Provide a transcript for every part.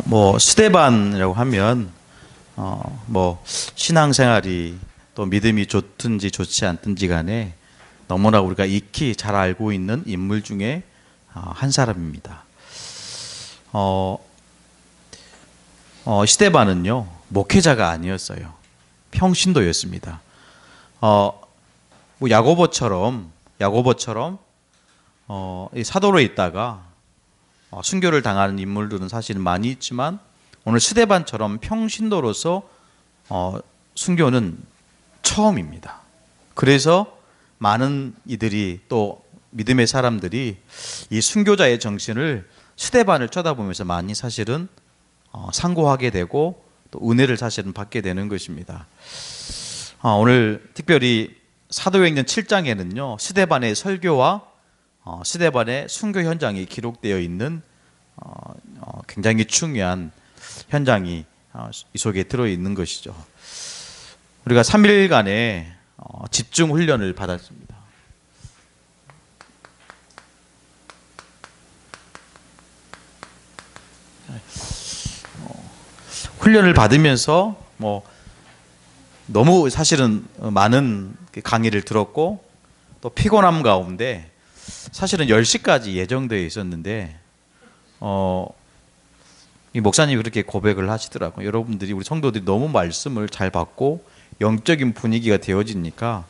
뭐 스데반이라고 하면 뭐 신앙생활이 또 믿음이 좋든지 좋지 않든지 간에 너무나 우리가 익히 잘 알고 있는 인물 중에 한 사람입니다. 스데반은요 목회자가 아니었어요. 평신도였습니다. 뭐 야고보처럼 이 사도로 있다가 순교를 당하는 인물들은 사실은 많이 있지만 오늘 스데반처럼 평신도로서 순교는 처음입니다. 그래서 많은 이들이 또 믿음의 사람들이 이 순교자의 정신을 스데반을 쳐다보면서 많이 사실은 상고하게 되고 또 은혜를 사실은 받게 되는 것입니다. 오늘 특별히 사도행전 7장에는요 스데반의 설교와 스데반의 순교 현장이 기록되어 있는 굉장히 중요한 현장이 이 속에 들어있는 것이죠. 우리가 3일간의 집중 훈련을 받았습니다. 훈련을 받으면서 뭐 너무 사실은 많은 강의를 들었고 또 피곤함 가운데 사실은 10시까지 예정되어 있었는데 이 목사님이 그렇게 고백을 하시더라고요. 여러분들이 우리 성도들이 너무 말씀을 잘 받고 영적인 분위기가 되어지니까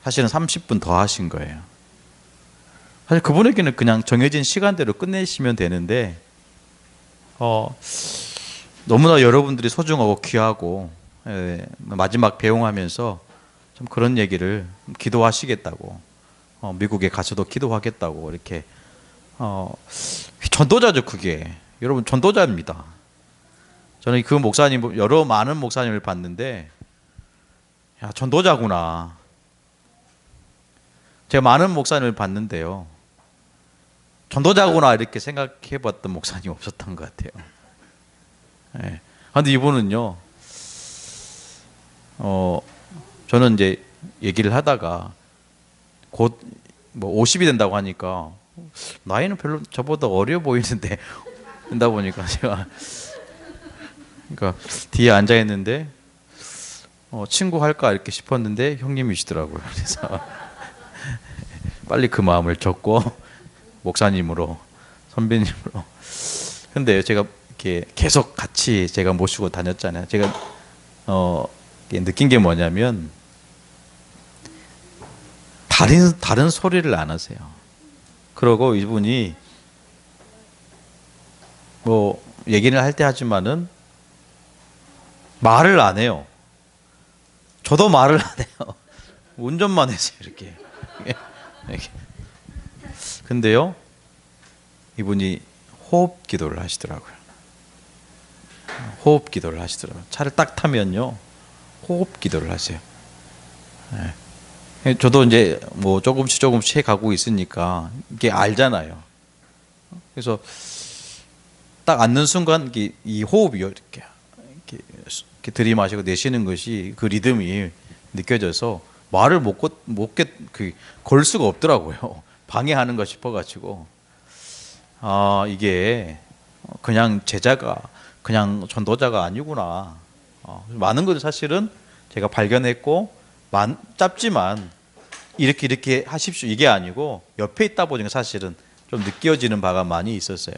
사실은 30분 더 하신 거예요. 사실 그분에게는 그냥 정해진 시간대로 끝내시면 되는데 너무나 여러분들이 소중하고 귀하고 마지막 배웅하면서 좀 그런 얘기를 기도하시겠다고 미국에 가서도 기도하겠다고 이렇게 전도자죠. 그게 여러분 전도자입니다. 저는 그 목사님 여러 많은 목사님을 봤는데 야 전도자구나. 제가 많은 목사님을 봤는데요 전도자구나 이렇게 생각해봤던 목사님 없었던 것 같아요. 그런데 이분은요 저는 이제 얘기를 하다가 곧 뭐 50이 된다고 하니까 나이는 별로 저보다 어려 보이는데 된다 보니까 제가 그러니까 뒤에 앉아 있는데 친구 할까 이렇게 싶었는데 형님이시더라고요. 그래서 빨리 그 마음을 접고 목사님으로 선배님으로. 근데 제가 이렇게 계속 같이 제가 모시고 다녔잖아요. 제가 느낀 게 뭐냐면 다른 소리를 안 하세요. 그러고 이분이 뭐 얘기를 할 때 하지만은 말을 안 해요. 저도 말을 안 해요. 운전만 해서요 이렇게. 근데요 이분이 호흡 기도를 하시더라고요. 호흡 기도를 하시더라고요. 차를 딱 타면요 호흡 기도를 하세요. 저도 이제 뭐 조금씩 해가고 있으니까 이게 알잖아요. 그래서 딱 앉는 순간 이 호흡이요 이렇게 들이마시고 내쉬는 것이 그 리듬이 느껴져서 말을 걸 수가 없더라고요. 방해하는 거 싶어가지고 이게 그냥 제자가 그냥 전도자가 아니구나. 많은 것을 사실은 제가 발견했고 짧지만 이렇게 하십시오 이게 아니고 옆에 있다 보니까 사실은 좀 느껴지는 바가 많이 있었어요.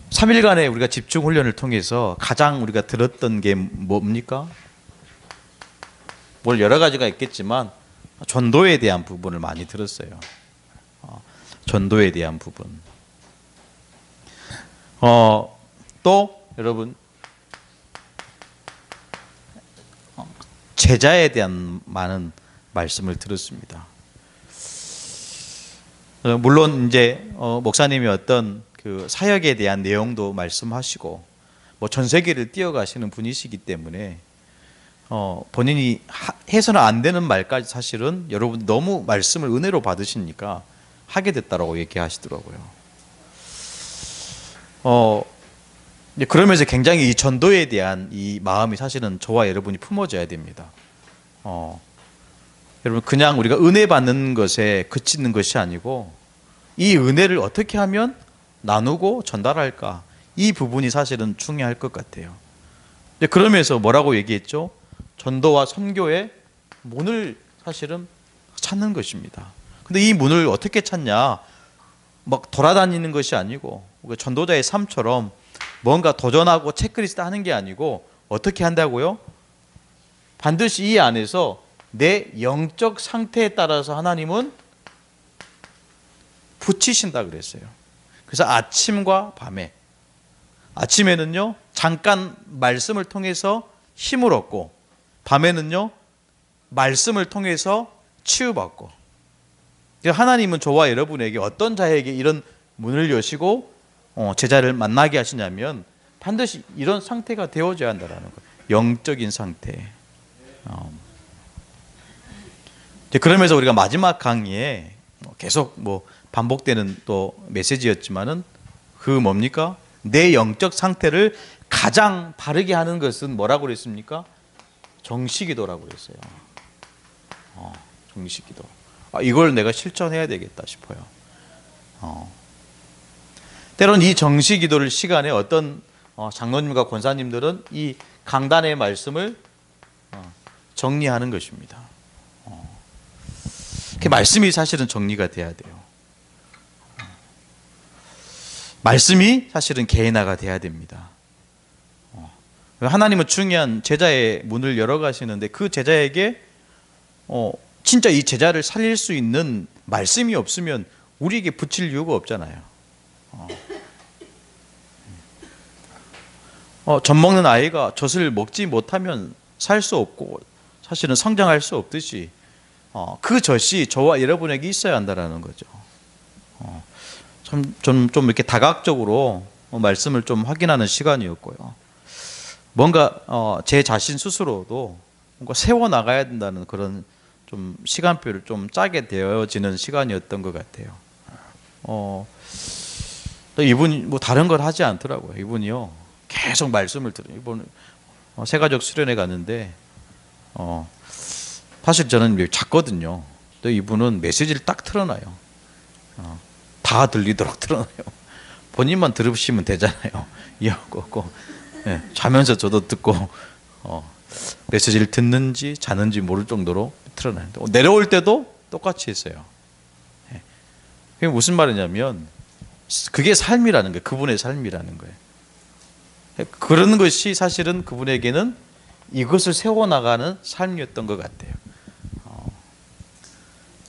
3일간의 우리가 집중 훈련을 통해서 가장 우리가 들었던 게 뭡니까? 뭘 여러 가지가 있겠지만 전도에 대한 부분을 많이 들었어요. 전도에 대한 부분. 또 여러분 제자에 대한 많은 말씀을 들었습니다. 물론 이제 목사님이 어떤 그 사역에 대한 내용도 말씀하시고 뭐 전 세계를 뛰어가시는 분이시기 때문에 본인이 해서는 안 되는 말까지 사실은 여러분 너무 말씀을 은혜로 받으시니까 하게 됐다라고 얘기하시더라고요. 그러면서 굉장히 이 전도에 대한 이 마음이 사실은 저와 여러분이 품어져야 됩니다. 여러분 그냥 우리가 은혜 받는 것에 그치는 것이 아니고 이 은혜를 어떻게 하면 나누고 전달할까? 이 부분이 사실은 중요할 것 같아요. 그러면서 뭐라고 얘기했죠? 전도와 선교의 문을 사실은 찾는 것입니다. 근데 이 문을 어떻게 찾냐? 막 돌아다니는 것이 아니고 전도자의 삶처럼 뭔가 도전하고 체크리스트 하는 게 아니고 어떻게 한다고요? 반드시 이 안에서 내 영적 상태에 따라서 하나님은 붙이신다 그랬어요. 그래서 아침과 밤에, 아침에는요 잠깐 말씀을 통해서 힘을 얻고, 밤에는요 말씀을 통해서 치유받고. 하나님은 저와 여러분에게 어떤 자에게 이런 문을 여시고 제자를 만나게 하시냐면 반드시 이런 상태가 되어져야 한다는 거예요. 영적인 상태. 그러면서 우리가 마지막 강의에 계속 반복되는 또 메시지였지만은 그 뭡니까? 내 영적 상태를 가장 바르게 하는 것은 뭐라고 그랬습니까? 정식기도라고 그랬어요. 정식기도. 이걸 내가 실천해야 되겠다 싶어요. 때론 이 정식기도를 시간에 어떤 장로님과 권사님들은 이 강단의 말씀을 정리하는 것입니다. 그 말씀이 사실은 정리가 돼야 돼요. 말씀이 사실은 개인화가 돼야 됩니다. 하나님은 중요한 제자의 문을 열어가시는데 그 제자에게 진짜 이 제자를 살릴 수 있는 말씀이 없으면 우리에게 붙일 이유가 없잖아요. 젖 먹는 아이가 젖을 먹지 못하면 살 수 없고 사실은 성장할 수 없듯이 그 젖이 저와 여러분에게 있어야 한다는 거죠. 좀 이렇게 다각적으로 말씀을 좀 확인하는 시간이었고요. 뭔가 제 자신 스스로도 뭔가 세워 나가야 된다는 그런 좀 시간표를 좀 짜게 되어지는 시간이었던 것 같아요. 또 이분이 다른 걸 하지 않더라고요. 이분이요 계속 말씀을 들어요. 이분 새가족 수련회 갔는데 사실 저는 작거든요. 또 이분은 메시지를 딱 틀어놔요. 다 들리도록 틀어놔요. 본인만 들으시면 되잖아요. 이해하고 없고. 네, 자면서 저도 듣고 메시지를 듣는지 자는지 모를 정도로 틀어놔요. 내려올 때도 똑같이 했어요. 네. 그게 무슨 말이냐면 그게 삶이라는 거예요. 그분의 삶이라는 거예요. 그런 것이 사실은 그분에게는 이것을 세워나가는 삶이었던 것 같아요.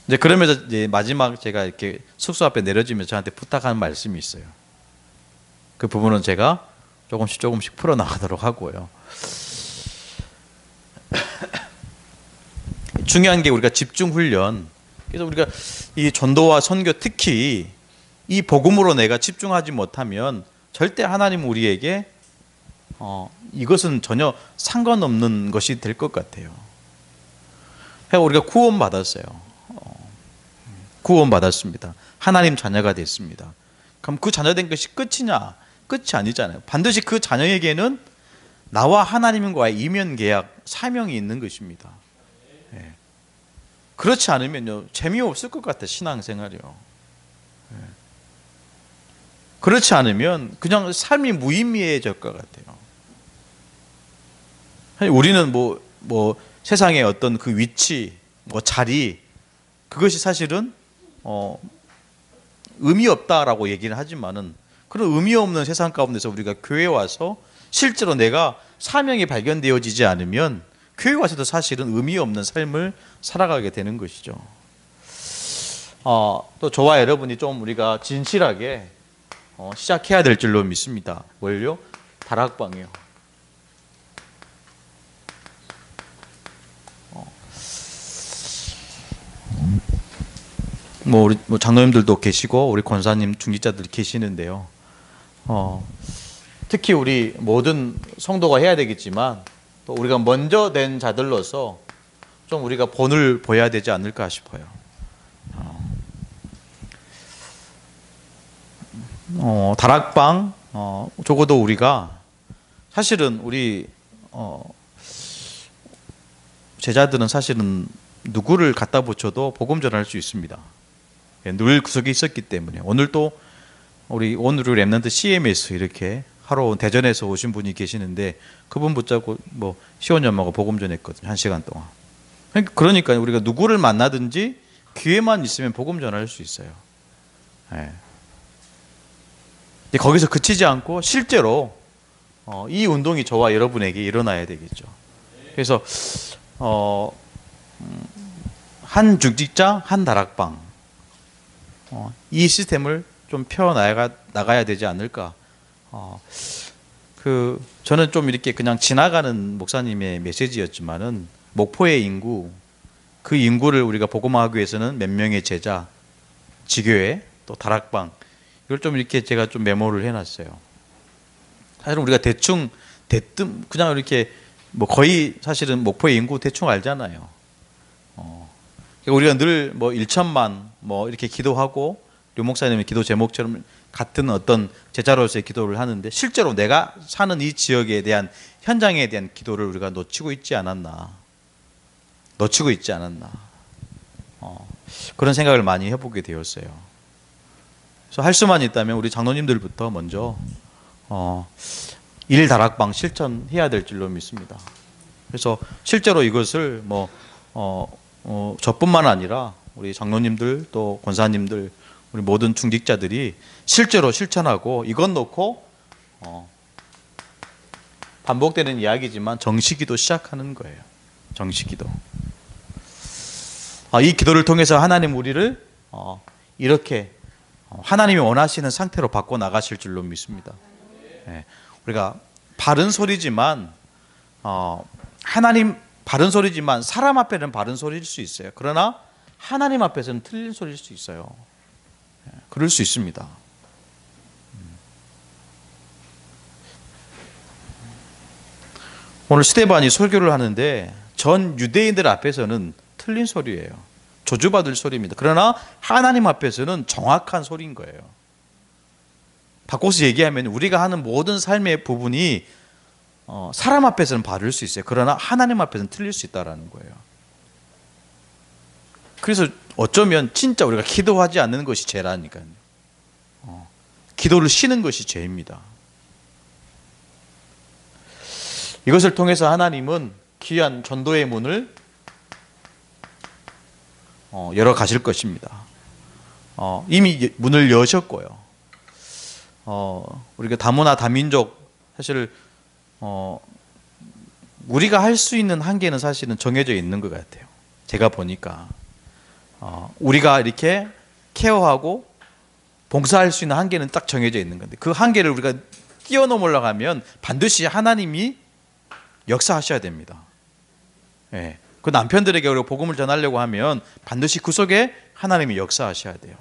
이제 그러면서 이제 마지막 제가 이렇게 숙소 앞에 내려지면서 저한테 부탁하는 말씀이 있어요. 그 부분은 제가 조금씩 풀어나가도록 하고요. 중요한 게 우리가 집중훈련. 그래서 우리가 이 전도와 선교, 특히 이 복음으로 내가 집중하지 못하면 절대 하나님은 우리에게 이것은 전혀 상관없는 것이 될 것 같아요. 우리가 구원받았어요. 구원받았습니다. 하나님 자녀가 됐습니다. 그럼 그 자녀된 것이 끝이냐? 끝이 아니잖아요. 반드시 그 자녀에게는 나와 하나님과의 이면 계약, 사명이 있는 것입니다. 예. 그렇지 않으면요 재미없을 것 같아요. 신앙생활이요. 예. 그렇지 않으면 그냥 삶이 무의미해질 것 같아요. 우리는 세상의 어떤 그 위치, 자리, 그것이 사실은 의미 없다라고 얘기를 하지만은 그런 의미 없는 세상 가운데서 우리가 교회에 와서 실제로 내가 사명이 발견되어지지 않으면 교회 와서도 사실은 의미 없는 삶을 살아가게 되는 것이죠. 또 저와 여러분이 좀 우리가 진실하게 시작해야 될 줄로 믿습니다. 뭘요? 다락방이요. 우리 장로님들도 계시고 우리 권사님, 중직자들 계시는데요. 특히 우리 모든 성도가 해야 되겠지만 또 우리가 먼저 된 자들로서 좀 우리가 본을 보여야 되지 않을까 싶어요. 다락방 적어도 우리가 사실은 우리 제자들은 사실은 누구를 갖다 붙여도 복음 전할 수 있습니다. 늘 구석에 있었기 때문에 오늘도 우리 랩런트 CMS 이렇게 하러 대전에서 오신 분이 계시는데 그분 붙잡고 뭐 시온연마가 복음 전했거든요. 1시간 동안. 그러니까 우리가 누구를 만나든지 기회만 있으면 복음 전할 수 있어요. 예. 거기서 그치지 않고 실제로 이 운동이 저와 여러분에게 일어나야 되겠죠. 그래서 한 중직자 한 다락방 이 시스템을 좀 펴 나가야 되지 않을까. 저는 좀 이렇게 그냥 지나가는 목사님의 메시지였지만은 목포의 인구, 그 인구를 우리가 복음화하기 위해서는 몇 명의 제자, 지교회, 또 다락방, 이걸 좀 이렇게 제가 좀 메모를 해놨어요. 사실은 우리가 대충 그냥 이렇게 뭐 거의 사실은 목포의 인구 대충 알잖아요. 우리가 늘 뭐 1천만 뭐 이렇게 기도하고 류 목사님의 기도 제목처럼 같은 어떤 제자로서의 기도를 하는데 실제로 내가 사는 이 지역에 대한 현장에 대한 기도를 우리가 놓치고 있지 않았나. 그런 생각을 많이 해보게 되었어요. 그래서 할 수만 있다면 우리 장로님들부터 먼저 일다락방 실천해야 될 줄로 믿습니다. 그래서 실제로 이것을 저뿐만 아니라 우리 장로님들 또 권사님들 우리 모든 중직자들이 실제로 실천하고 이것 놓고 반복되는 이야기지만 정식기도 시작하는 거예요. 정식기도. 이 기도를 통해서 하나님 우리를 이렇게 하나님이 원하시는 상태로 바꿔 나가실 줄로 믿습니다. 우리가 바른 소리지만 바른 소리지만 사람 앞에는 바른 소리일 수 있어요. 그러나 하나님 앞에서는 틀린 소리일 수 있어요. 그럴 수 있습니다. 오늘 스데반이 설교를 하는데 전 유대인들 앞에서는 틀린 소리예요. 저주받을 소리입니다. 그러나 하나님 앞에서는 정확한 소리인 거예요. 바꿔서 얘기하면 우리가 하는 모든 삶의 부분이 사람 앞에서는 바를 수 있어요. 그러나 하나님 앞에서는 틀릴 수 있다는 거예요. 그래서 어쩌면 진짜 우리가 기도하지 않는 것이 죄라니까요. 기도를 쉬는 것이 죄입니다. 이것을 통해서 하나님은 귀한 전도의 문을 열어 가실 것입니다. 이미 문을 여셨고요. 우리가 다문화 다민족 사실 우리가 할 수 있는 한계는 사실은 정해져 있는 것 같아요. 제가 보니까 우리가 이렇게 케어하고 봉사할 수 있는 한계는 딱 정해져 있는 건데 그 한계를 우리가 뛰어넘으려고 하면 반드시 하나님이 역사하셔야 됩니다. 예. 그 남편들에게 우리가 복음을 전하려고 하면 반드시 그 속에 하나님이 역사하셔야 돼요.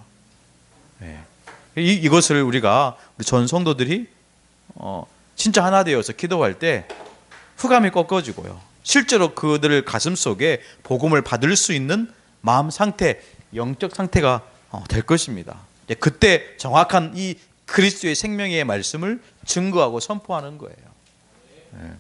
예. 이것을 우리 전 성도들이 진짜 하나 되어서 기도할 때 흑암이 꺾어지고요. 실제로 그들의 가슴 속에 복음을 받을 수 있는 마음 상태, 영적 상태가 될 것입니다. 그때 정확한 이 그리스도의 생명의 말씀을 증거하고 선포하는 거예요. 예.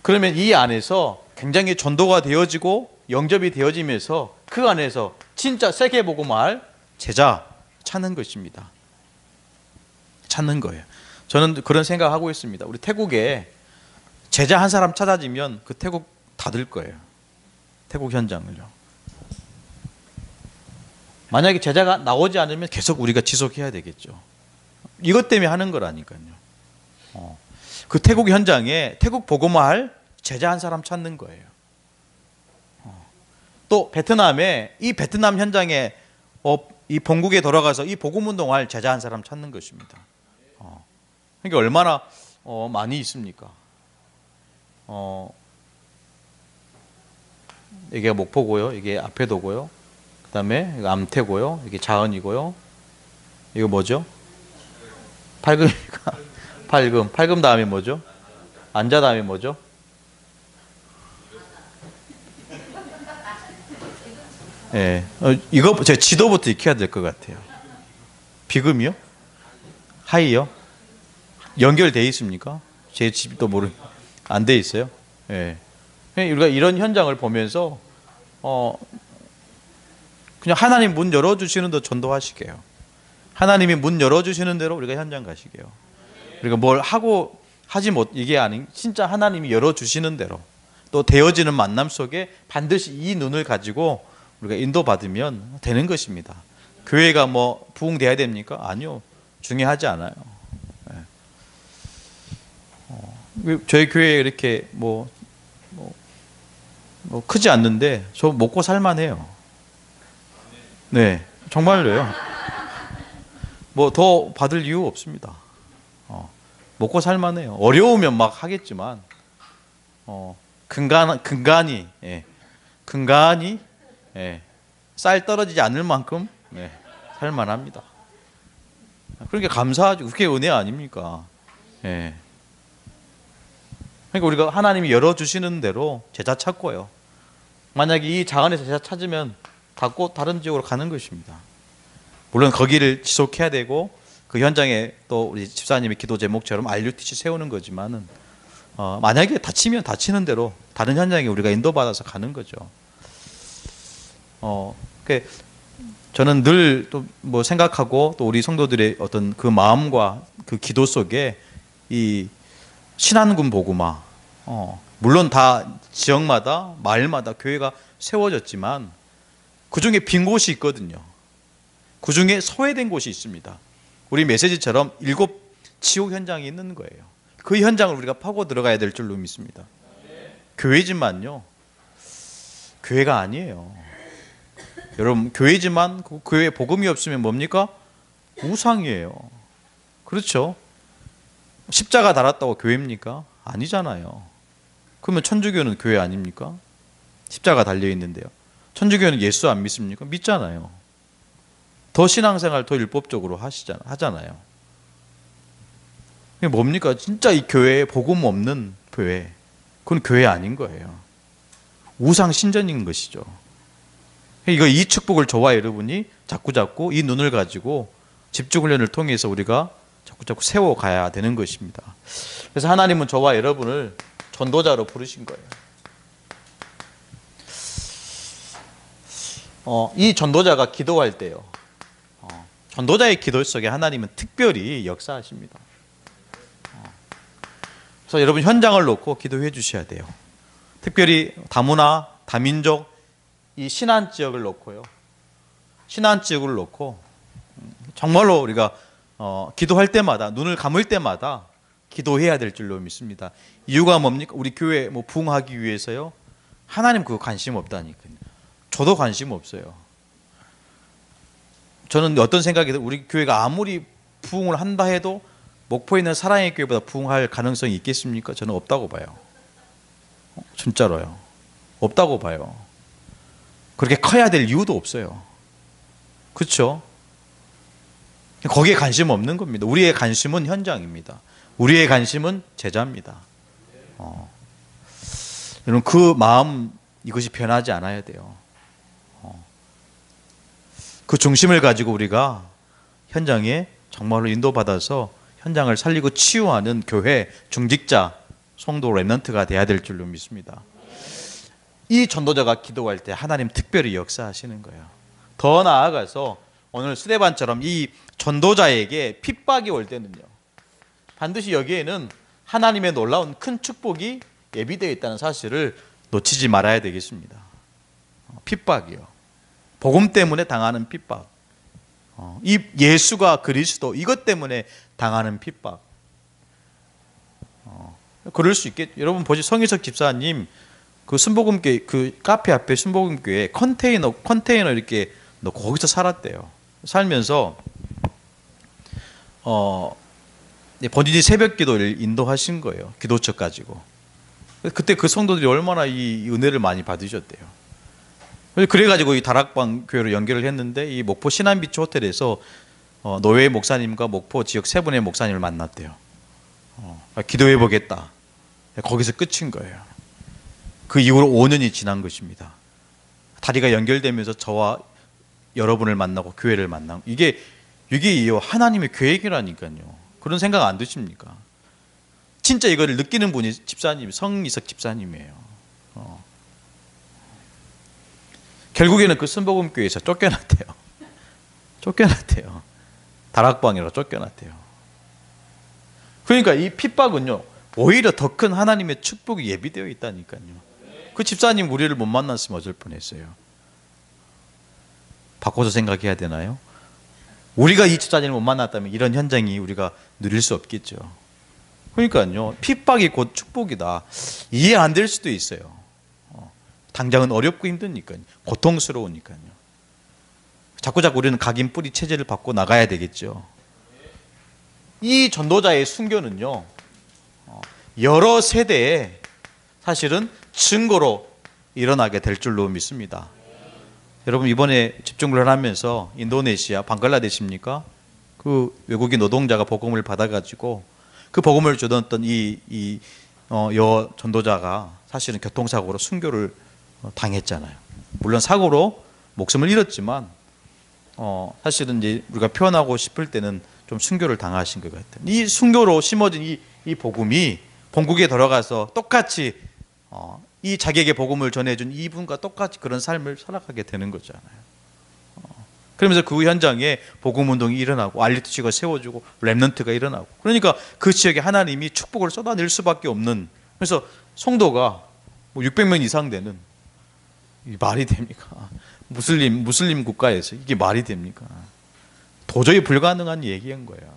그러면 이 안에서 굉장히 전도가 되어지고 영접이 되어지면서 그 안에서 진짜 세계 복음할 제자 찾는 것입니다. 찾는 거예요. 저는 그런 생각하고 있습니다. 우리 태국에 제자 한 사람 찾아지면 그 태국 닫을 거예요. 태국 현장을요. 만약에 제자가 나오지 않으면 계속 우리가 지속해야 되겠죠. 이것 때문에 하는 거라니까요. 그 태국 현장에 태국 복음화할 제자 한 사람 찾는 거예요. 또 베트남에 이 베트남 현장에 이 본국에 돌아가서 이 복음 운동할 제자 한 사람 찾는 것입니다. 그러니까 얼마나 많이 있습니까? 이게 목포고요. 이게 앞에도고요. 그다음에 이거 암태고요. 이게 자은이고요. 이거 뭐죠? 팔금이니까 팔금. 팔금 다음에 뭐죠? 안자 다음에 뭐죠? 예. 이거 제 지도부터 익혀야 될 것 같아요. 비금이요? 하이요? 연결돼 있습니까? 제 집도 안 돼 있어요. 예. 우리가 이런 현장을 보면서 그냥 하나님 문 열어주시는 데 전도하시게요. 하나님이 문 열어주시는 대로 우리가 현장 가시게요. 우리가 뭘 하고 하지 못, 이게 아닌, 진짜 하나님이 열어주시는 대로 또 되어지는 만남 속에 반드시 이 눈을 가지고 우리가 인도받으면 되는 것입니다. 교회가 뭐 부흥돼야 됩니까? 아니요. 중요하지 않아요. 저희 교회 이렇게 뭐 크지 않는데 저 먹고 살만해요. 네, 정말로요. 뭐 더 받을 이유 없습니다. 먹고 살만해요. 어려우면 막 하겠지만 근간이 쌀 떨어지지 않을 만큼 살만합니다. 그러니까 감사하죠. 그게 은혜 아닙니까? 그러니까 우리가 하나님이 열어주시는 대로 제자 찾고요. 만약에 이 자간에서 제자 찾으면 닫고 다른 지역으로 가는 것입니다. 물론 거기를 지속해야 되고 그 현장에 또 우리 집사님의 기도 제목처럼 RUTC 세우는 거지만은 만약에 다치면 다치는 대로 다른 현장에 우리가 인도받아서 가는 거죠. 저는 늘 또 뭐 생각하고 또 우리 성도들의 어떤 그 마음과 그 기도 속에 이 신안군 복음화, 물론 다 지역마다 마을마다 교회가 세워졌지만 그 중에 빈 곳이 있거든요. 그 중에 소외된 곳이 있습니다. 우리 메시지처럼 7 지옥 현장이 있는 거예요. 그 현장을 우리가 파고 들어가야 될 줄로 믿습니다. 교회지만요, 교회가 아니에요. 여러분, 교회지만 그 교회에 복음이 없으면 뭡니까? 우상이에요. 그렇죠? 십자가 달았다고 교회입니까? 아니잖아요. 그러면 천주교는 교회 아닙니까? 십자가 달려 있는데요. 천주교는 예수 안 믿습니까? 믿잖아요. 더 신앙생활 더 율법적으로 하잖아요. 이게 뭡니까? 진짜 이 교회에 복음 없는 교회, 그건 교회 아닌 거예요. 우상 신전인 것이죠. 이 축복을 저와 여러분이 자꾸 이 눈을 가지고 집중훈련을 통해서 우리가 자꾸 세워가야 되는 것입니다. 그래서 하나님은 저와 여러분을 전도자로 부르신 거예요. 이 전도자가 기도할 때요, 전도자의 기도 속에 하나님은 특별히 역사하십니다. 그래서 여러분 현장을 놓고 기도해 주셔야 돼요. 특별히 다문화, 다민족, 이 신안 지역을 놓고요. 신안 지역을 놓고 정말로 우리가 기도할 때마다, 눈을 감을 때마다 기도해야 될 줄로 믿습니다. 이유가 뭡니까? 우리 교회 뭐 부흥하기 위해서요? 하나님 그거 관심 없다니까요. 저도 관심 없어요. 저는 어떤 생각이 들어요? 우리 교회가 아무리 부흥을 한다 해도 목포에 있는 사랑의 교회보다 부흥할 가능성이 있겠습니까? 저는 없다고 봐요. 진짜로요. 없다고 봐요. 그렇게 커야 될 이유도 없어요. 그렇죠? 거기에 관심 없는 겁니다. 우리의 관심은 현장입니다. 우리의 관심은 제자입니다. 여러분, 그 마음, 이것이 변하지 않아야 돼요. 그 중심을 가지고 우리가 현장에 정말로 인도받아서 현장을 살리고 치유하는 교회, 중직자, 성도 렘넌트가 돼야 될 줄로 믿습니다. 이 전도자가 기도할 때 하나님 특별히 역사하시는 거예요. 더 나아가서 오늘 스데반처럼 이 전도자에게 핍박이 올 때는요, 반드시 여기에는 하나님의 놀라운 큰 축복이 예비되어 있다는 사실을 놓치지 말아야 되겠습니다. 핍박이요. 복음 때문에 당하는 핍박. 이 예수가 그리스도, 이것 때문에 당하는 핍박. 그럴 수 있겠죠. 여러분 보시, 성희석 집사님 그 순복음교회, 그 카페 앞에 순복음교회 컨테이너 이렇게 놓고 거기서 살았대요. 살면서 본인이 새벽 기도를 인도하신 거예요. 기도처 가지고. 그때 그 성도들이 얼마나 이 은혜를 많이 받으셨대요. 그래가지고 이 다락방 교회로 연결을 했는데, 이 목포 신안비치 호텔에서 노회 목사님과 목포 지역 세 분의 목사님을 만났대요. 기도해 보겠다. 거기서 끝인 거예요. 그 이후로 5년이 지난 것입니다. 다리가 연결되면서 저와 여러분을 만나고 교회를 만나고, 이게 하나님의 계획이라니까요. 그런 생각 안 드십니까? 진짜 이거를 느끼는 분이 집사님, 성이석 집사님이에요. 결국에는 그 순복음교회에서 쫓겨났대요. 다락방이라 쫓겨났대요. 그러니까 이 핍박은요, 오히려 더 큰 하나님의 축복이 예비되어 있다니까요. 그 집사님 우리를 못 만났으면 어쩔 뻔했어요. 바꿔서 생각해야 되나요? 우리가 이 집사님을 못 만났다면 이런 현장이 우리가 누릴 수 없겠죠. 그러니까요, 핍박이 곧 축복이다. 이해 안 될 수도 있어요. 당장은 어렵고 힘드니까요. 고통스러우니까요. 자꾸자꾸 우리는 각인 뿌리 체제를 받고 나가야 되겠죠. 이 전도자의 순교는요, 여러 세대에 사실은 증거로 일어나게 될 줄로 믿습니다. 여러분, 이번에 집중을 하면서 인도네시아, 방글라데시입니까? 그 외국인 노동자가 복음을 받아가지고 그 복음을 주던 여 전도자가 사실은 교통사고로 순교를 당했잖아요. 물론 사고로 목숨을 잃었지만 사실은 이제 우리가 표현하고 싶을 때는 좀 순교를 당하신 것 같아요. 이 순교로 심어진 이 복음이 본국에 들어가서 똑같이 이 자기에게 복음을 전해준 이분과 똑같이 그런 삶을 살아가게 되는 거잖아요. 그러면서 그 현장에 복음운동이 일어나고 알리트치가 세워지고 렘넌트가 일어나고, 그러니까 그 지역에 하나님이 축복을 쏟아낼 수밖에 없는, 그래서 성도가 600명 이상 되는, 이 말이 됩니까? 무슬림 국가에서 이게 말이 됩니까? 도저히 불가능한 얘기인 거예요.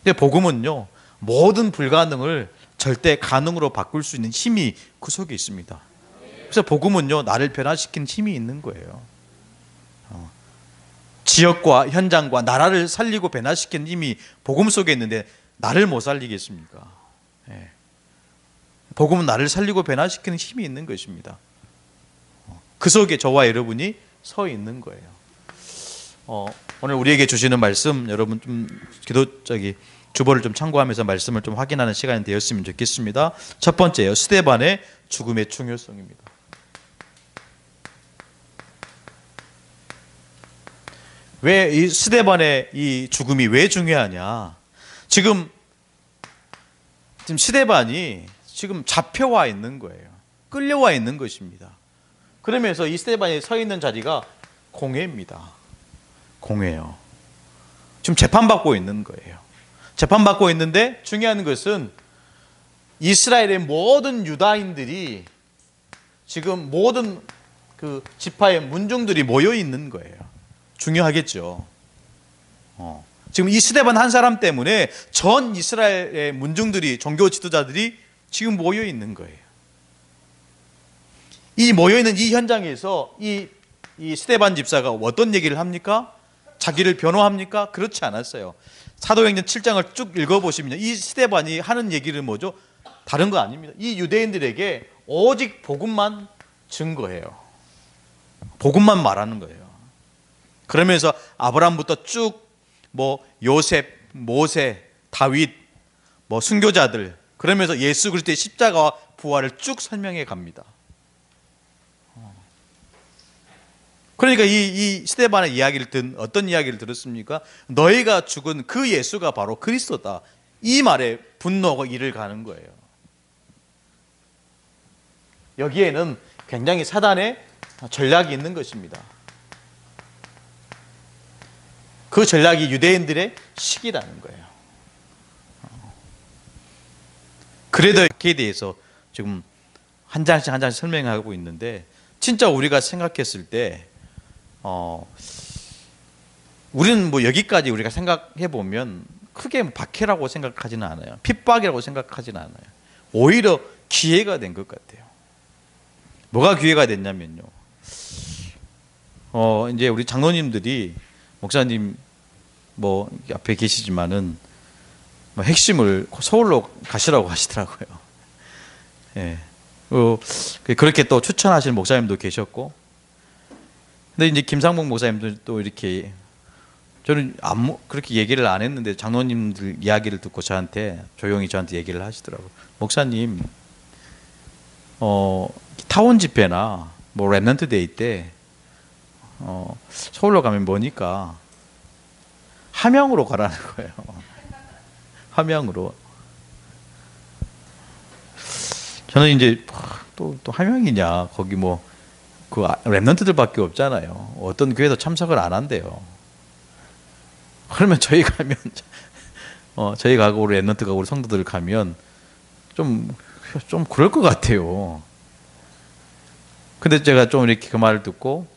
근데 복음은요, 모든 불가능을 절대 가능으로 바꿀 수 있는 힘이 그 속에 있습니다. 그래서 복음은요, 나를 변화시키는 힘이 있는 거예요. 지역과 현장과 나라를 살리고 변화시키는 힘이 복음 속에 있는데 나를 못 살리겠습니까? 복음은 나를 살리고 변화시키는 힘이 있는 것입니다. 그 속에 저와 여러분이 서 있는 거예요. 오늘 우리에게 주시는 말씀, 여러분 좀 주보를 좀 참고하면서 말씀을 좀 확인하는 시간이 되었으면 좋겠습니다. 첫 번째요, 스데반의 죽음의 중요성입니다. 왜 이 스데반의 이 죽음이 왜 중요하냐? 지금 스데반이 지금 잡혀와 있는 거예요. 끌려와 있는 것입니다. 그러면서 이 스데반이 서 있는 자리가 공회입니다. 공회요. 지금 재판받고 있는 거예요. 재판받고 있는데 중요한 것은 이스라엘의 모든 유다인들이 지금 모든 그 지파의 문중들이 모여 있는 거예요. 중요하겠죠. 지금 이 스데반 한 사람 때문에 전 이스라엘의 문중들이, 종교 지도자들이 지금 모여 있는 거예요. 이 모여 있는 이 현장에서 이 스데반 집사가 어떤 얘기를 합니까? 자기를 변호합니까? 그렇지 않았어요. 사도행전 7장을 쭉 읽어보시면 이 스데반이 하는 얘기를 뭐죠? 다른 거 아닙니다. 이 유대인들에게 오직 복음만 증거해요. 복음만 말하는 거예요. 그러면서 아브라함부터 쭉 요셉, 모세, 다윗, 순교자들, 그러면서 예수 그리스도의 십자가와 부활을 쭉 설명해 갑니다. 그러니까 이 스데반의 이야기를 어떤 이야기를 들었습니까? 너희가 죽은 그 예수가 바로 그리스도다. 이 말에 분노가 이를 가는 거예요. 여기에는 굉장히 사단의 전략이 있는 것입니다. 그 전략이 유대인들의 식이라는 거예요. 그래도 그에 대해서 지금 한 장씩 한 장씩 설명하고 있는데, 진짜 우리가 생각했을 때 우리는 여기까지 우리가 생각해 보면 크게 박해라고 생각하지는 않아요. 핍박이라고 생각하지는 않아요. 오히려 기회가 된 것 같아요. 뭐가 기회가 됐냐면요, 이제 우리 장로님들이, 목사님 앞에 계시지만은 핵심을 서울로 가시라고 하시더라고요. 예. 그렇게 또 추천하시는 목사님도 계셨고, 근데 이제 김상봉 목사님도 또 이렇게, 저는 그렇게 얘기를 안 했는데 장로님들 이야기를 듣고 조용히 저한테 얘기를 하시더라고요. 목사님, 타원 집회나 렘넌트 데이 때 서울로 가면 뭐니까 함양으로 가라는 거예요. 함양으로. 저는 이제 또 함양이냐, 거기 그 렘넌트들밖에 없잖아요. 어떤 교회도 참석을 안 한대요. 그러면 저희 가면 저희 가고 우리 랩런트 가고 우리 성도들 가면 좀 그럴 것 같아요. 근데 제가 좀 이렇게 그 말을 듣고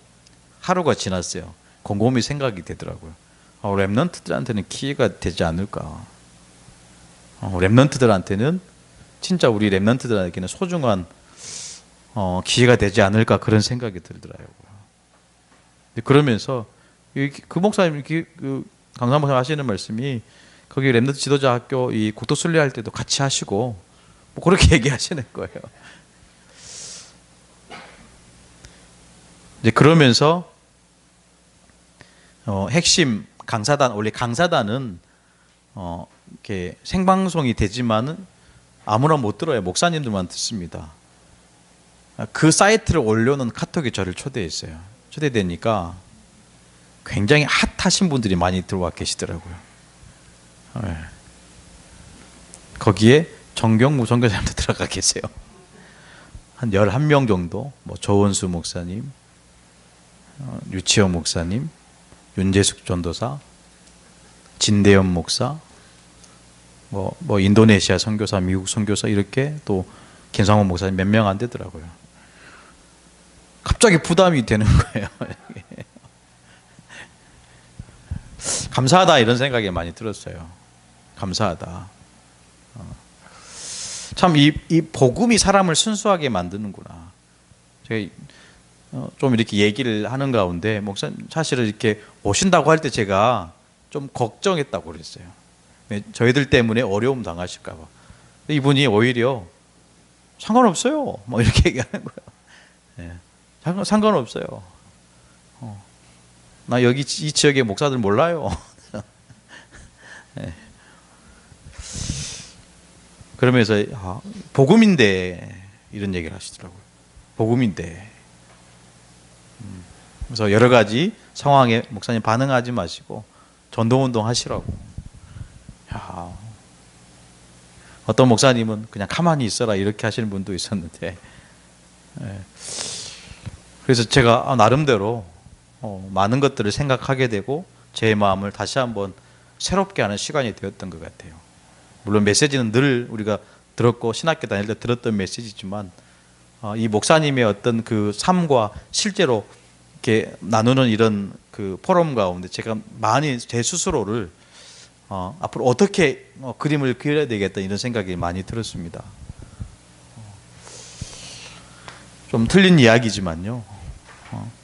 하루가 지났어요. 곰곰이 생각이 되더라고요. 랩런트들한테는 기회가 되지 않을까. 랩런트들한테는 진짜 우리 랩런트들에게는 소중한 기회가 되지 않을까 그런 생각이 들더라고요. 그러면서 그 목사님 그 강산 목사님 하시는 말씀이 거기 랩런트 지도자 학교 이 국토 순례할 때도 같이 하시고 뭐 그렇게 얘기하시는 거예요. 이제 그러면서 핵심 강사단, 원래 강사단은 이렇게 생방송이 되지만은 아무나 못 들어요. 목사님들만 듣습니다. 그 사이트를 올려놓은 카톡에 저를 초대했어요. 초대되니까 굉장히 핫하신 분들이 많이 들어와 계시더라고요. 네. 거기에 정경무 선교사님도 들어가 계세요. 한 11명 정도, 뭐 조원수 목사님, 유치원 목사님, 윤재숙 전도사, 진대현 목사, 뭐 인도네시아 선교사, 미국 선교사 이렇게 또 김상원 목사님 몇 명 안 되더라고요. 갑자기 부담이 되는 거예요. 감사하다 이런 생각이 많이 들었어요. 감사하다. 참 이 복음이 사람을 순수하게 만드는구나. 제가 좀 이렇게 얘기를 하는 가운데 목사님 사실은 이렇게 오신다고 할 때 제가 좀 걱정했다고 그랬어요. 저희들 때문에 어려움 당하실까 봐. 이분이 오히려 상관없어요. 뭐 이렇게 얘기하는 거예요. 네. 상관없어요. 나 여기 이 지역의 목사들 몰라요. 네. 그러면서 복음인데 이런 얘기를 하시더라고요. 복음인데. 그래서 여러 가지 상황에 목사님 반응하지 마시고 전도운동 하시라고. 야, 어떤 목사님은 그냥 가만히 있어라 이렇게 하시는 분도 있었는데, 그래서 제가 나름대로 많은 것들을 생각하게 되고 제 마음을 다시 한번 새롭게 하는 시간이 되었던 것 같아요. 물론 메시지는 늘 우리가 들었고 신학교 다닐 때 들었던 메시지지만 이 목사님의 어떤 그 삶과 실제로 이렇게 나누는 이런 그 포럼 가운데 제가 많이 제 스스로를 앞으로 어떻게 그림을 그려야 되겠다 이런 생각이 많이 들었습니다. 좀 틀린 이야기지만요.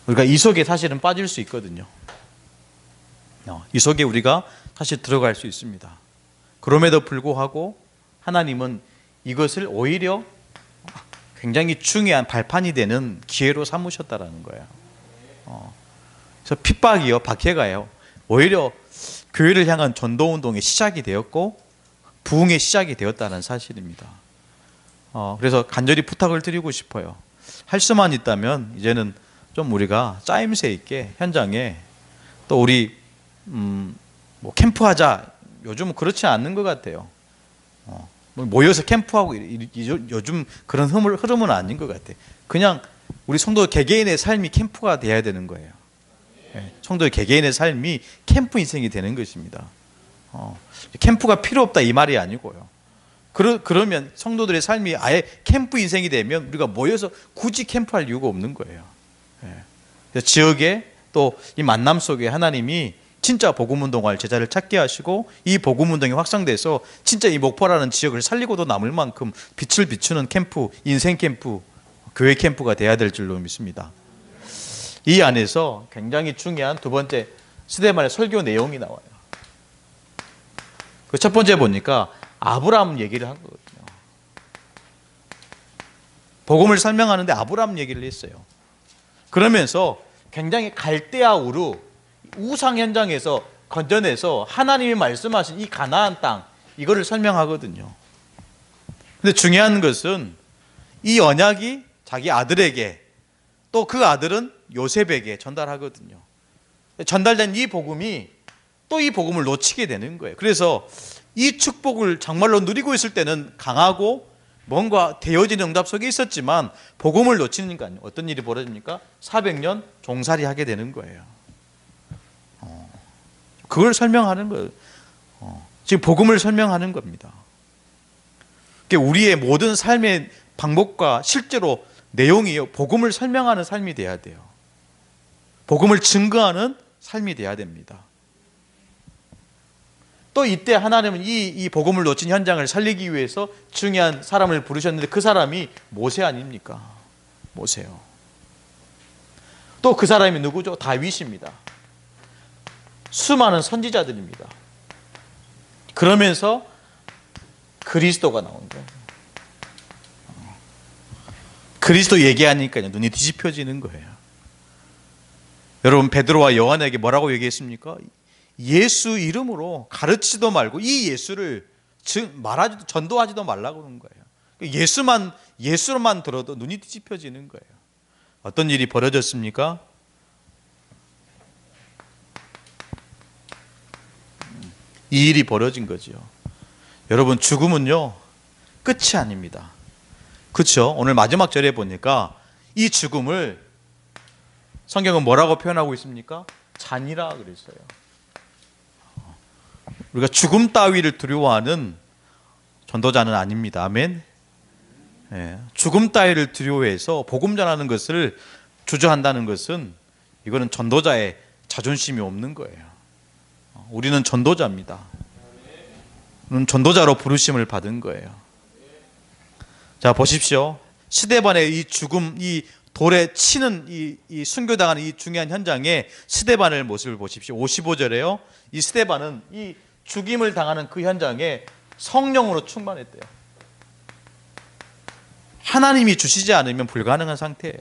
우리가 이 속에 사실은 빠질 수 있거든요. 이 속에 우리가 사실 들어갈 수 있습니다. 그럼에도 불구하고 하나님은 이것을 오히려 굉장히 중요한 발판이 되는 기회로 삼으셨다라는 거예요. 그래서 핍박이요, 박해가요, 오히려 교회를 향한 전도운동의 시작이 되었고 부흥의 시작이 되었다는 사실입니다. 그래서 간절히 부탁을 드리고 싶어요. 할 수만 있다면 이제는 좀 우리가 짜임새 있게 현장에 또 우리 뭐 캠프하자, 요즘은 그렇지 않는 것 같아요. 모여서 캠프하고 요즘 그런 흐름은 아닌 것 같아요. 그냥 우리 성도 개개인의 삶이 캠프가 돼야 되는 거예요. 성도의 개개인의 삶이 캠프 인생이 되는 것입니다. 캠프가 필요 없다 이 말이 아니고요. 그러면 성도들의 삶이 아예 캠프 인생이 되면 우리가 모여서 굳이 캠프할 이유가 없는 거예요. 지역에 또 이 만남 속에 하나님이 진짜 복음운동할 제자를 찾게 하시고 이 복음운동이 확산돼서 진짜 이 목포라는 지역을 살리고도 남을 만큼 빛을 비추는 캠프, 인생 캠프, 교회 캠프가 돼야 될 줄로 믿습니다. 이 안에서 굉장히 중요한 두 번째 스데반의 설교 내용이 나와요. 그 첫 번째 보니까 아브라함 얘기를 한 거거든요. 복음을 설명하는데 아브라함 얘기를 했어요. 그러면서 굉장히 갈대아 우루 우상 현장에서 건져내서 하나님이 말씀하신 이 가나안 땅 이거를 설명하거든요. 근데 중요한 것은 이 언약이 자기 아들에게 또 그 아들은 요셉에게 전달하거든요. 전달된 이 복음이 또 이 복음을 놓치게 되는 거예요. 그래서 이 축복을 정말로 누리고 있을 때는 강하고 뭔가 되어진 응답 속에 있었지만 복음을 놓치니까 어떤 일이 벌어집니까? 400년 종살이 하게 되는 거예요. 그걸 설명하는 거예요. 지금 복음을 설명하는 겁니다. 우리의 모든 삶의 방법과 실제로 내용이 복음을 설명하는 삶이 돼야 돼요. 복음을 증거하는 삶이 돼야 됩니다. 또 이때 하나님은 이 복음을 놓친 현장을 살리기 위해서 중요한 사람을 부르셨는데 그 사람이 모세 아닙니까? 모세요. 또 그 사람이 누구죠? 다윗입니다. 수많은 선지자들입니다. 그러면서 그리스도가 나온 거예요. 그리스도 얘기하니까요, 눈이 뒤집혀지는 거예요. 여러분, 베드로와 요한에게 뭐라고 얘기했습니까? 예수 이름으로 가르치도 말고 이 예수를 말하지도 전도하지도 말라고 그러는 거예요. 예수로만 들어도 눈이 뒤집혀지는 거예요. 어떤 일이 벌어졌습니까? 이 일이 벌어진 거죠. 여러분, 죽음은요 끝이 아닙니다. 그렇죠? 오늘 마지막 절에 보니까 이 죽음을 성경은 뭐라고 표현하고 있습니까? 잔이라 그랬어요. 우리가 죽음 따위를 두려워하는 전도자는 아닙니다. 아멘. 예, 죽음 따위를 두려워해서 복음 전하는 것을 주저한다는 것은 이거는 전도자의 자존심이 없는 거예요. 우리는 전도자입니다. 우리는 전도자로 부르심을 받은 거예요. 자, 보십시오. 스데반의 이 죽음, 이 돌에 치는 이 순교당하는 이 중요한 현장에 스데반의 모습을 보십시오. 55절에요. 이 스데반은 이 죽임을 당하는 그 현장에 성령으로 충만했대요. 하나님이 주시지 않으면 불가능한 상태예요.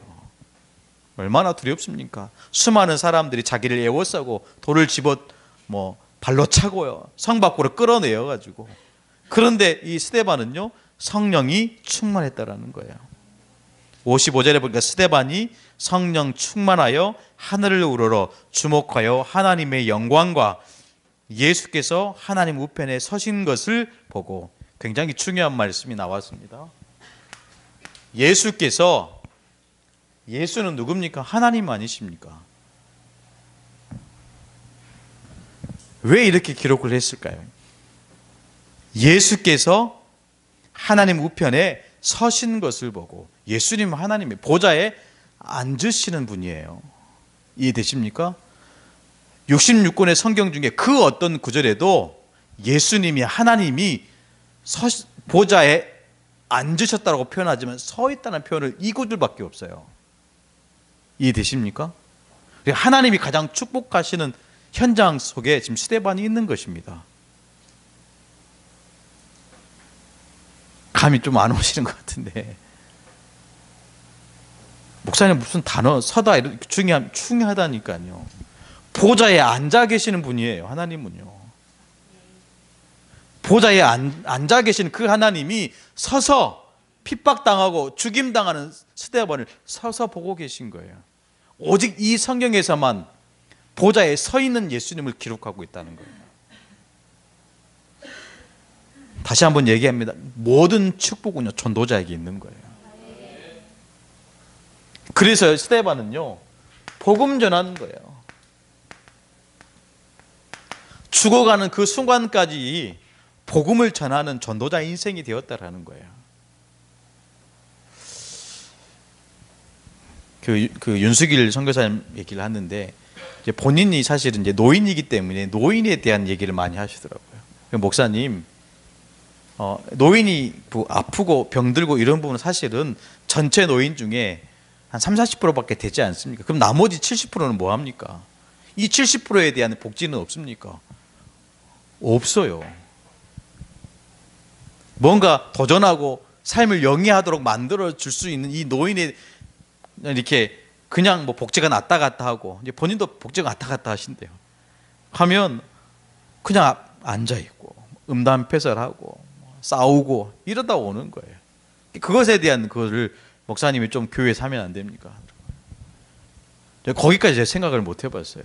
얼마나 두렵습니까? 수많은 사람들이 자기를 에워싸고 돌을 집어 발로 차고요. 성 밖으로 끌어내어 가지고. 그런데 이 스데반은요, 성령이 충만했다라는 거예요. 55절에 보니까 스데반이 성령 충만하여 하늘을 우러러 주목하여 하나님의 영광과 예수께서 하나님 우편에 서신 것을 보고, 굉장히 중요한 말씀이 나왔습니다. 예수는 누굽니까? 하나님 아니십니까? 왜 이렇게 기록을 했을까요? 예수께서 하나님 우편에 서신 것을 보고, 예수님은 하나님의 보좌에 앉으시는 분이에요. 이해되십니까? 66권의 성경 중에 그 어떤 구절에도 예수님이, 하나님이 보좌에 앉으셨다고 표현하지만 서 있다는 표현을 이 구절밖에 없어요. 이해되십니까? 하나님이 가장 축복하시는 현장 속에 지금 스데반이 있는 것입니다. 감이 좀 안 오시는 것 같은데, 목사님 무슨 단어 서다 이렇게 중요하다니까요. 보좌에 앉아 계시는 분이에요. 하나님은요. 보좌에 앉아 계신 그 하나님이 서서 핍박당하고 죽임당하는 스데반을 서서 보고 계신 거예요. 오직 이 성경에서만 보좌에 서 있는 예수님을 기록하고 있다는 거예요. 다시 한번 얘기합니다. 모든 축복은요, 전도자에게 있는 거예요. 그래서 스데반은요, 복음 전하는 거예요. 죽어가는 그 순간까지 복음을 전하는 전도자의 인생이 되었다라는 거예요. 그 윤수길 선교사님 얘기를 하는데, 이제 본인이 사실은 이제 노인이기 때문에 노인에 대한 얘기를 많이 하시더라고요. 목사님, 노인이 아프고 병들고 이런 부분은 사실은 전체 노인 중에 한 30-40%밖에 되지 않습니까? 그럼 나머지 70%는 뭐 합니까? 이 70%에 대한 복지는 없습니까? 없어요. 뭔가 도전하고 삶을 영위하도록 만들어 줄 수 있는 이 노인의 이렇게 그냥 복지가 왔다 갔다 하고, 이제 본인도 복지가 왔다 갔다 하신대요. 하면 그냥 앉아 있고 음담패설하고 싸우고 이러다 오는 거예요. 그것에 대한 그거를 목사님이 좀 교회에서 하면 안 됩니까? 거기까지 제가 생각을 못 해봤어요.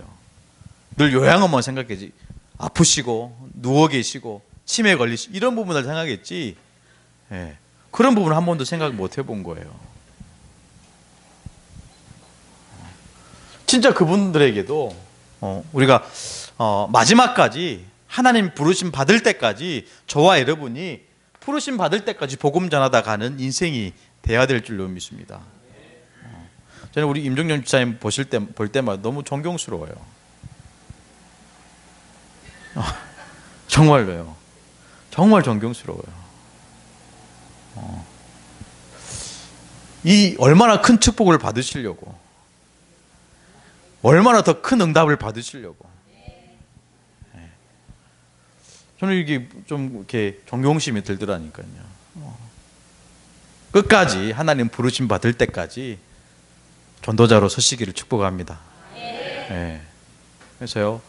늘 요양원만 생각했지, 아프시고 누워 계시고 치매 걸리시고 이런 부분을 생각했지, 그런 부분을 한 번도 생각 못 해본 거예요. 진짜 그분들에게도 우리가 마지막까지 하나님 부르심 받을 때까지 저와 여러분이 부르심 받을 때까지 복음 전하다 가는 인생이 돼야 될 줄로 믿습니다. 저는 우리 임종영 집사님 볼 때마다 너무 존경스러워요. 정말로요. 정말 존경스러워요. 이 얼마나 큰 축복을 받으시려고, 얼마나 더 큰 응답을 받으시려고. 저는 이게 좀 이렇게 존경심이 들더라니까요. 끝까지 하나님 부르심 받을 때까지 전도자로 서시기를 축복합니다. 네. 그래서요,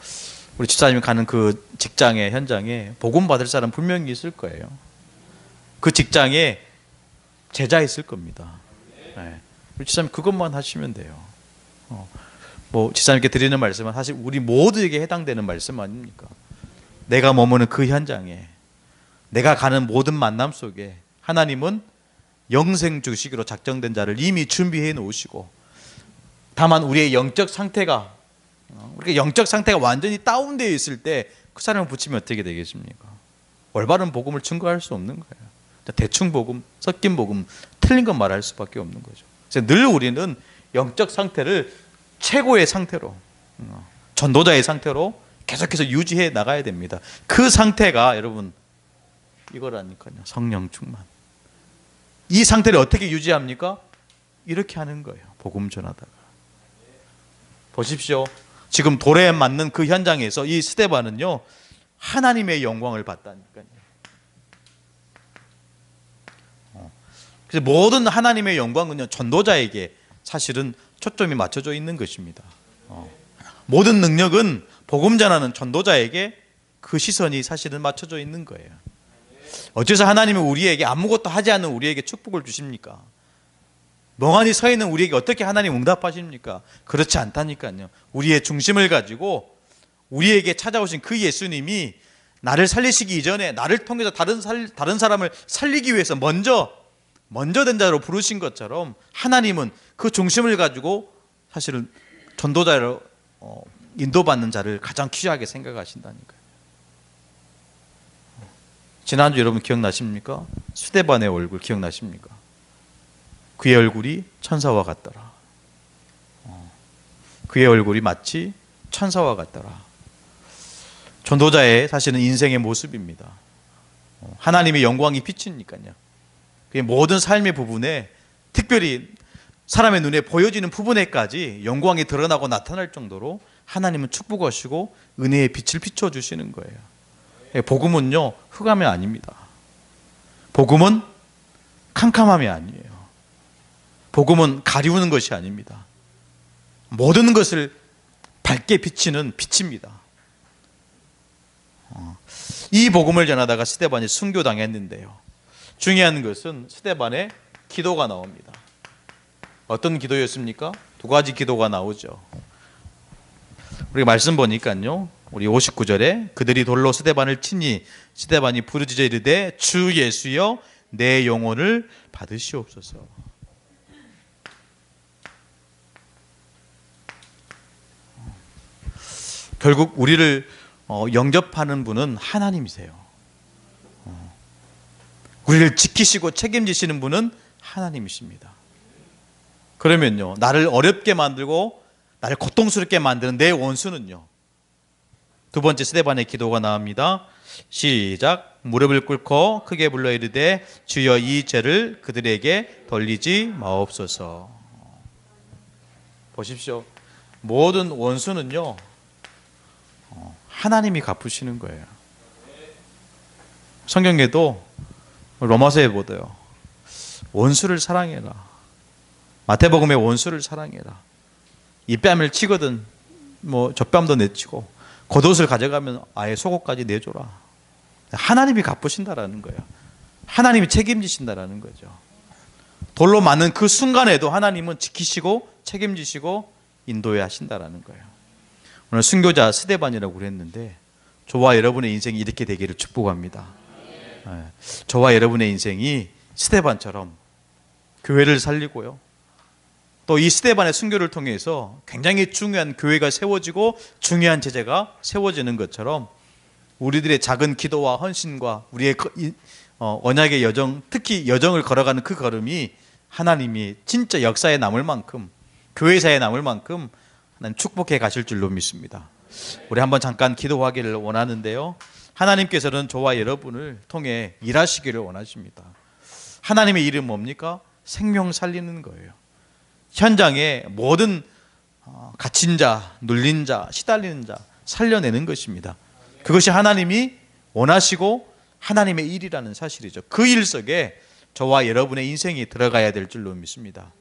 우리 집사님이 가는 그 직장의 현장에 복음 받을 사람 분명히 있을 거예요. 그 직장에 제자 있을 겁니다. 네. 우리 집사님 그것만 하시면 돼요. 뭐 집사님께 드리는 말씀은 사실 우리 모두에게 해당되는 말씀 아닙니까? 내가 머무는 그 현장에, 내가 가는 모든 만남 속에 하나님은 영생 주시기로 작정된 자를 이미 준비해 놓으시고, 다만 우리의 영적 상태가 완전히 다운되어 있을 때 그 사람을 붙이면 어떻게 되겠습니까? 올바른 복음을 증거할 수 없는 거예요. 대충 복음, 섞인 복음, 틀린 것 말할 수밖에 없는 거죠. 그래서 늘 우리는 영적 상태를 최고의 상태로, 전도자의 상태로 계속해서 유지해 나가야 됩니다. 그 상태가 여러분 이거라니까요. 성령 충만. 이 상태를 어떻게 유지합니까? 이렇게 하는 거예요. 복음 전하다가. 보십시오. 지금 돌에 맞는 그 현장에서 이 스데반은요, 하나님의 영광을 받다니까요. 그래서 모든 하나님의 영광은요, 전도자에게 사실은 초점이 맞춰져 있는 것입니다. 모든 능력은 복음 전하는 전도자에게 그 시선이 사실은 맞춰져 있는 거예요. 어째서 하나님은 우리에게 아무것도 하지 않는 우리에게 축복을 주십니까? 멍하니 서 있는 우리에게 어떻게 하나님 응답하십니까? 그렇지 않다니까요. 우리의 중심을 가지고 우리에게 찾아오신 그 예수님이 나를 살리시기 이전에 나를 통해서 다른 사람을 살리기 위해서 먼저 된 자로 부르신 것처럼 하나님은 그 중심을 가지고 사실은 전도자로 인도받는 자를 가장 귀하게 생각하신다니까요. 지난주 여러분 기억나십니까? 스데반의 얼굴 기억나십니까? 그의 얼굴이 천사와 같더라. 그의 얼굴이 마치 천사와 같더라. 전도자의 사실은 인생의 모습입니다. 하나님의 영광이 비치니까요. 그의 모든 삶의 부분에, 특별히 사람의 눈에 보여지는 부분에까지 영광이 드러나고 나타날 정도로 하나님은 축복하시고 은혜의 빛을 비춰주시는 거예요. 복음은요, 흑암이 아닙니다. 복음은 캄캄함이 아니에요. 복음은 가리우는 것이 아닙니다. 모든 것을 밝게 비치는 빛입니다. 이 복음을 전하다가 스데반이 순교당했는데요, 중요한 것은 스데반의 기도가 나옵니다. 어떤 기도였습니까? 두 가지 기도가 나오죠. 우리가 말씀 보니까요, 우리 59절에 그들이 돌로 스데반을 치니 스데반이 부르짖어 이르되 주 예수여 내 영혼을 받으시옵소서. 결국 우리를 영접하는 분은 하나님이세요. 우리를 지키시고 책임지시는 분은 하나님이십니다. 그러면요, 나를 어렵게 만들고 나를 고통스럽게 만드는 내 원수는요, 두 번째 스데반의 기도가 나옵니다. 시작. 무릎을 꿇고 크게 불러 이르되 주여 이 죄를 그들에게 돌리지 마옵소서. 보십시오. 모든 원수는요, 하나님이 갚으시는 거예요. 성경에도 로마서에 보도요, 원수를 사랑해라. 마태복음에 원수를 사랑해라. 이 뺨을 치거든 뭐 젖뺨도 내치고 겉옷을 가져가면 아예 속옷까지 내줘라. 하나님이 갚으신다라는 거예요. 하나님이 책임지신다라는 거죠. 돌로 맞는 그 순간에도 하나님은 지키시고 책임지시고 인도해 하신다라는 거예요. 오늘 순교자 스데반이라고 그랬는데 저와 여러분의 인생이 이렇게 되기를 축복합니다. 저와 여러분의 인생이 스데반처럼 교회를 살리고요, 또 이 스데반의 순교를 통해서 굉장히 중요한 교회가 세워지고 중요한 제자가 세워지는 것처럼 우리들의 작은 기도와 헌신과 우리의 언약의 여정, 특히 여정을 걸어가는 그 걸음이 하나님이 진짜 역사에 남을 만큼, 교회사에 남을 만큼 하나님 축복해 가실 줄로 믿습니다. 우리 한번 잠깐 기도하기를 원하는데요, 하나님께서는 저와 여러분을 통해 일하시기를 원하십니다. 하나님의 일은 뭡니까? 생명 살리는 거예요. 현장에 모든 갇힌 자, 눌린 자, 시달리는 자 살려내는 것입니다. 그것이 하나님이 원하시고 하나님의 일이라는 사실이죠. 그 일 속에 저와 여러분의 인생이 들어가야 될 줄로 믿습니다.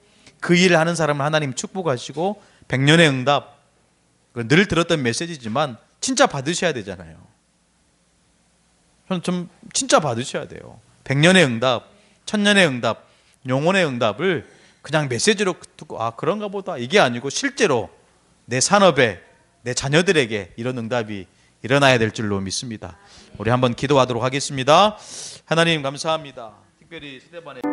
그 일을 하는 사람을 하나님 축복하시고 백년의 응답, 늘 들었던 메시지지만 진짜 받으셔야 되잖아요. 좀 진짜 받으셔야 돼요. 백년의 응답, 천년의 응답, 영혼의 응답을 그냥 메시지로 듣고 그런가 보다 이게 아니고 실제로 내 산업에, 내 자녀들에게 이런 응답이 일어나야 될 줄로 믿습니다. 우리 한번 기도하도록 하겠습니다. 하나님 감사합니다. 특별히 스데반의